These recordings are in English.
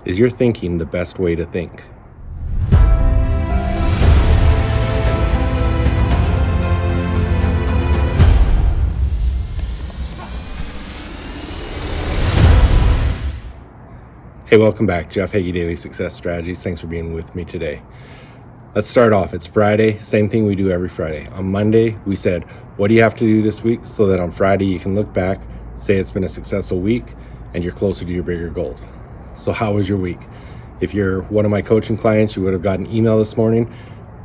Is your thinking the best way to think? Hey, welcome back. Jeff Heggie, Daily Success Strategies. Thanks for being with me today. Let's start off. It's Friday, same thing we do every Friday. On Monday, we said, what do you have to do this week so that on Friday you can look back, say it's been a successful week, and you're closer to your bigger goals. So how was your week? If you're one of my coaching clients, you would have gotten an email this morning.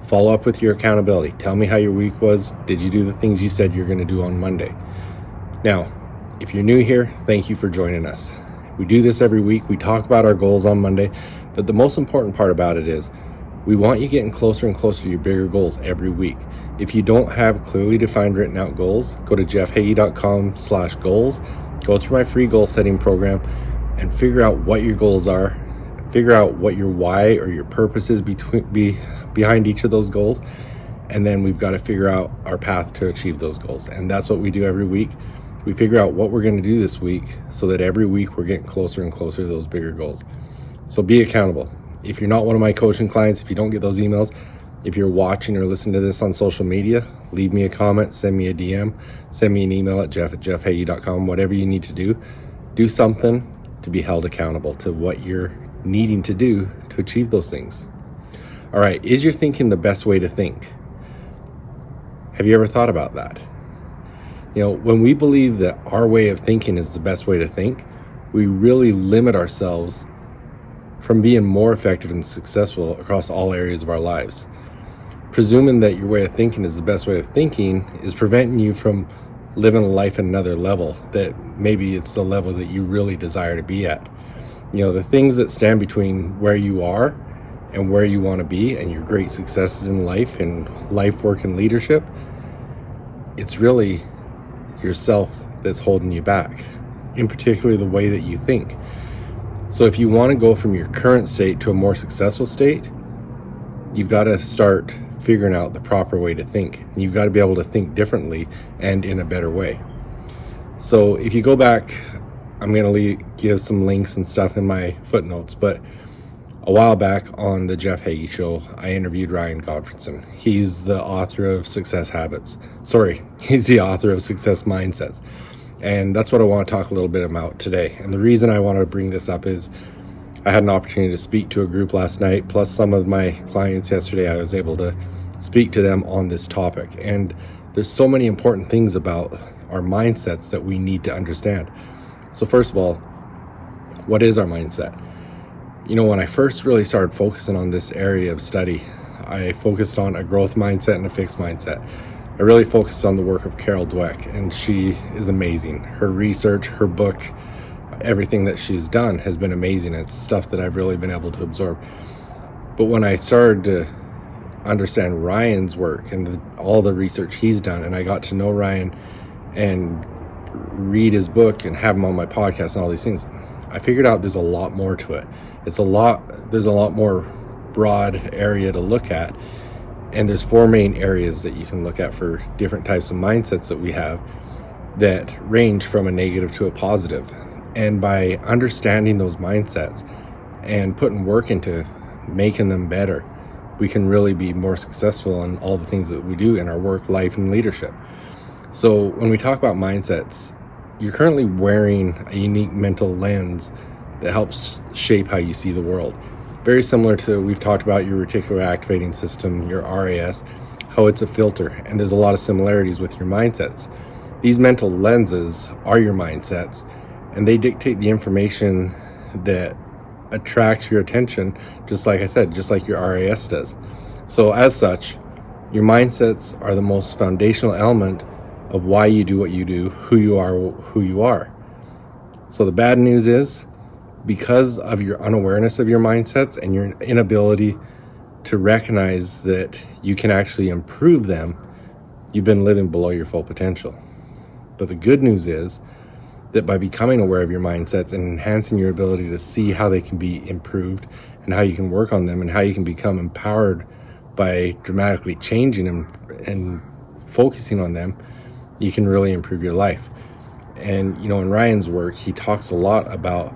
Follow up with your accountability. Tell me how your week was. Did you do the things you said you're going to do on Monday? Now, if you're new here, thank you for joining us. We do this every week. We talk about our goals on Monday, but the most important part about it is we want you getting closer and closer to your bigger goals every week. If you don't have clearly defined written out goals, go to jeffhagee.com/goals, go through my free goal setting program and figure out what your goals are, figure out what your why or your purpose is behind each of those goals. And then we've got to figure out our path to achieve those goals. And that's what we do every week. We figure out what we're going to do this week so that every week we're getting closer and closer to those bigger goals. So be accountable. If you're not one of my coaching clients, if you don't get those emails, if you're watching or listening to this on social media, leave me a comment, send me a DM, send me an email at jeff@jeffhagee.com, whatever you need to do. Do something to be held accountable to what you're needing to do to achieve those things. All right, is your thinking the best way to think? Have you ever thought about that? You know, when we believe that our way of thinking is the best way to think, we really limit ourselves from being more effective and successful across all areas of our lives. Presuming that your way of thinking is the best way of thinking is preventing you from living a life at another level, that maybe it's the level that you really desire to be at. You know, the things that stand between where you are and where you want to be and your great successes in life and life, work, and leadership, it's really yourself that's holding you back, in particular the way that you think. So if you want to go from your current state to a more successful state, you've got to start figuring out the proper way to think. You've got to be able to think differently and in a better way. So if you go back, I'm going to give some links and stuff in my footnotes, but a while back on the Jeff Heggie Show, I interviewed Ryan Godfredson. He's the author of Success Mindsets. And that's what I want to talk a little bit about today. And the reason I want to bring this up is I had an opportunity to speak to a group last night, plus some of my clients yesterday. I was able to speak to them on this topic. And there's so many important things about our mindsets that we need to understand. So first of all, what is our mindset? You know, when I first really started focusing on this area of study, I focused on a growth mindset and a fixed mindset. I really focused on the work of Carol Dweck, and she is amazing. Her research, her book, everything that she's done has been amazing. It's stuff that I've really been able to absorb. But when I started to understand Ryan's work and all the research he's done, and I got to know Ryan and read his book and have him on my podcast and all these things, I figured out there's a lot more to it. There's a lot more broad area to look at. And there's four main areas that you can look at for different types of mindsets that we have that range from a negative to a positive. And by understanding those mindsets and putting work into making them better, we can really be more successful in all the things that we do in our work, life, and leadership. So when we talk about mindsets, you're currently wearing a unique mental lens that helps shape how you see the world. Very similar to, we've talked about your reticular activating system, your RAS, how it's a filter, and there's a lot of similarities with your mindsets. These mental lenses are your mindsets, and they dictate the information that attracts your attention, just like I said, just like your RAS does. So as such, your mindsets are the most foundational element of why you do what you do, who you are. So the bad news is, because of your unawareness of your mindsets and your inability to recognize that you can actually improve them, you've been living below your full potential. But the good news is that by becoming aware of your mindsets and enhancing your ability to see how they can be improved and how you can work on them and how you can become empowered by dramatically changing them and focusing on them, you can really improve your life. And, you know, in Ryan's work, he talks a lot about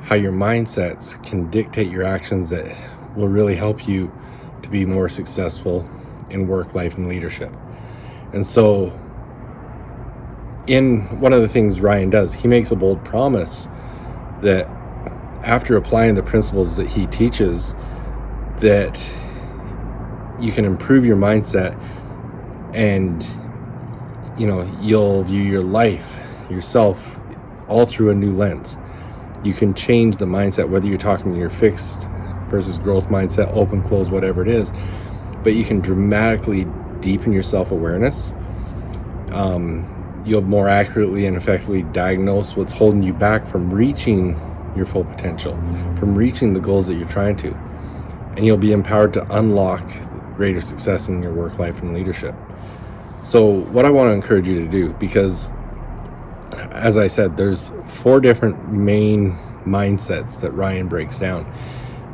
how your mindsets can dictate your actions that will really help you to be more successful in work, life, and leadership. And so in one of the things Ryan does, he makes a bold promise that after applying the principles that he teaches, that you can improve your mindset, and you'll view your life, yourself, all through a new lens. You can change the mindset, whether you're talking your fixed versus growth mindset, open, close, whatever it is, but you can dramatically deepen your self-awareness. You'll more accurately and effectively diagnose what's holding you back from reaching your full potential, from reaching the goals that you're trying to. And you'll be empowered to unlock greater success in your work, life, and leadership. So what I want to encourage you to do, because as I said, there's 4 different main mindsets that Ryan breaks down.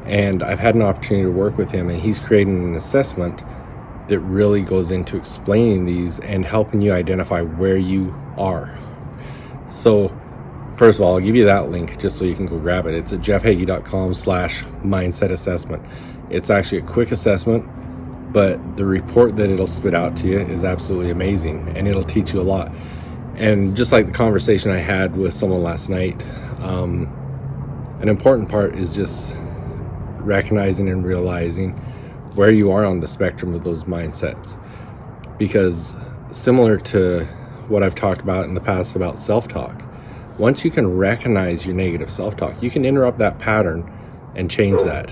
And I've had an opportunity to work with him, and he's creating an assessment that really goes into explaining these and helping you identify where you are. So first of all, I'll give you that link just so you can go grab it. It's at jeffheggie.com/mindset assessment. It's actually a quick assessment, but the report that it'll spit out to you is absolutely amazing, and it'll teach you a lot. And just like the conversation I had with someone last night, an important part is just recognizing and realizing where you are on the spectrum of those mindsets. Because similar to what I've talked about in the past about self-talk, once you can recognize your negative self-talk, you can interrupt that pattern and change that.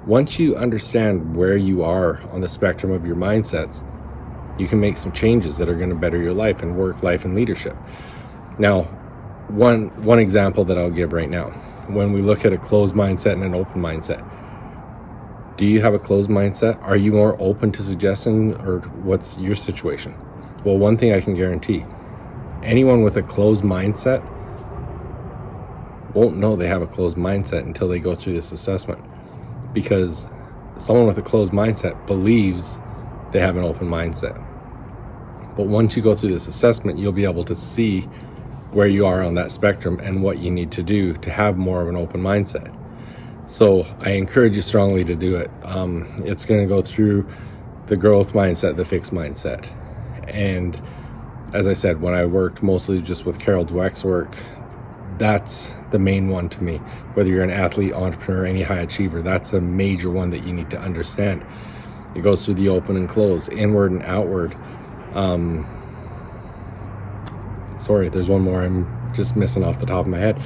Once you understand where you are on the spectrum of your mindsets, you can make some changes that are going to better your life and work, life, and leadership. Now, one example that I'll give right now, when we look at a closed mindset and an open mindset, do you have a closed mindset? Are you more open to suggesting, or what's your situation? Well, one thing I can guarantee, anyone with a closed mindset won't know they have a closed mindset until they go through this assessment, because someone with a closed mindset believes they have an open mindset. But once you go through this assessment, you'll be able to see where you are on that spectrum and what you need to do to have more of an open mindset. So I encourage you strongly to do it. It's going to go through the growth mindset, the fixed mindset. And as I said, when I worked mostly just with Carol Dweck's work, that's the main one to me. Whether you're an athlete, entrepreneur, any high achiever, that's a major one that you need to understand. It goes through the open and close, inward and outward. Sorry, there's one more I'm just missing off the top of my head.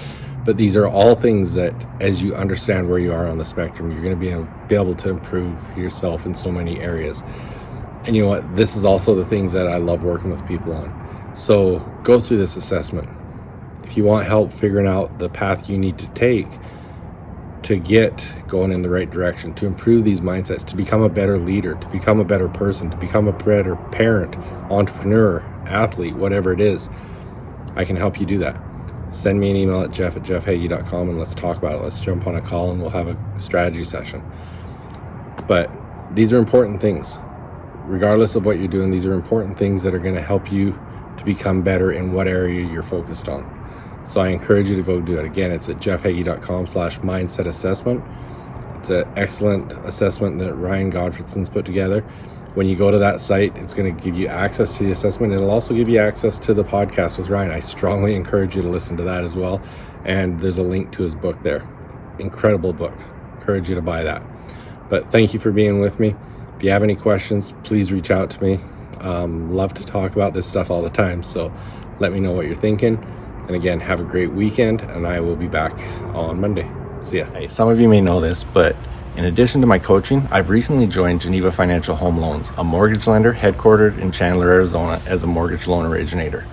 But these are all things that, as you understand where you are on the spectrum, you're going to be able to improve yourself in so many areas. And you know what? This is also the things that I love working with people on. So go through this assessment. If you want help figuring out the path you need to take to get going in the right direction, to improve these mindsets, to become a better leader, to become a better person, to become a better parent, entrepreneur, athlete, whatever it is, I can help you do that. Send me an email at jeff@jeffheggie.com and let's talk about it. Let's jump on a call and we'll have a strategy session. But these are important things. Regardless of what you're doing, these are important things that are going to help you to become better in what area you're focused on. So I encourage you to go do it. Again, it's at jeffheggie.com/mindset assessment. It's an excellent assessment that Ryan Godfredson's put together. When you go to that site, it's going to give you access to the assessment. It'll also give you access to the podcast with Ryan. I strongly encourage you to listen to that as well. And there's a link to his book there. Incredible book. Encourage you to buy that. But thank you for being with me. If you have any questions, please reach out to me. Love to talk about this stuff all the time. So let me know what you're thinking. And again, have a great weekend, and I will be back on Monday. See ya. Hey, some of you may know this, but in addition to my coaching, I've recently joined Geneva Financial Home Loans, a mortgage lender headquartered in Chandler, Arizona, as a mortgage loan originator.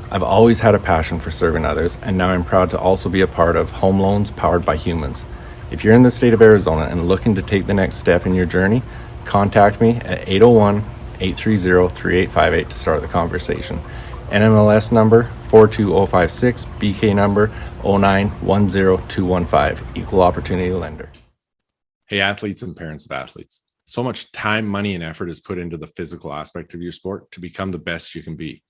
I've always had a passion for serving others, and now I'm proud to also be a part of Home Loans Powered by Humans. If you're in the state of Arizona and looking to take the next step in your journey, contact me at 801-830-3858 to start the conversation. NMLS number 42056, BK number 0910215, Equal Opportunity Lender. Hey, athletes and parents of athletes. So much time, money, and effort is put into the physical aspect of your sport to become the best you can be.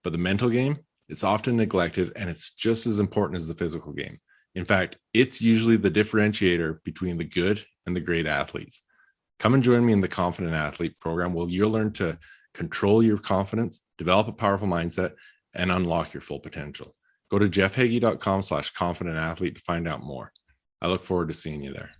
But the mental game, it's often neglected, and it's just as important as the physical game. In fact, it's usually the differentiator between the good and the great athletes. Come and join me in the Confident Athlete program where you'll learn to control your confidence, develop a powerful mindset, and unlock your full potential. Go to jeffheggie.com/confidentathlete to find out more. I look forward to seeing you there.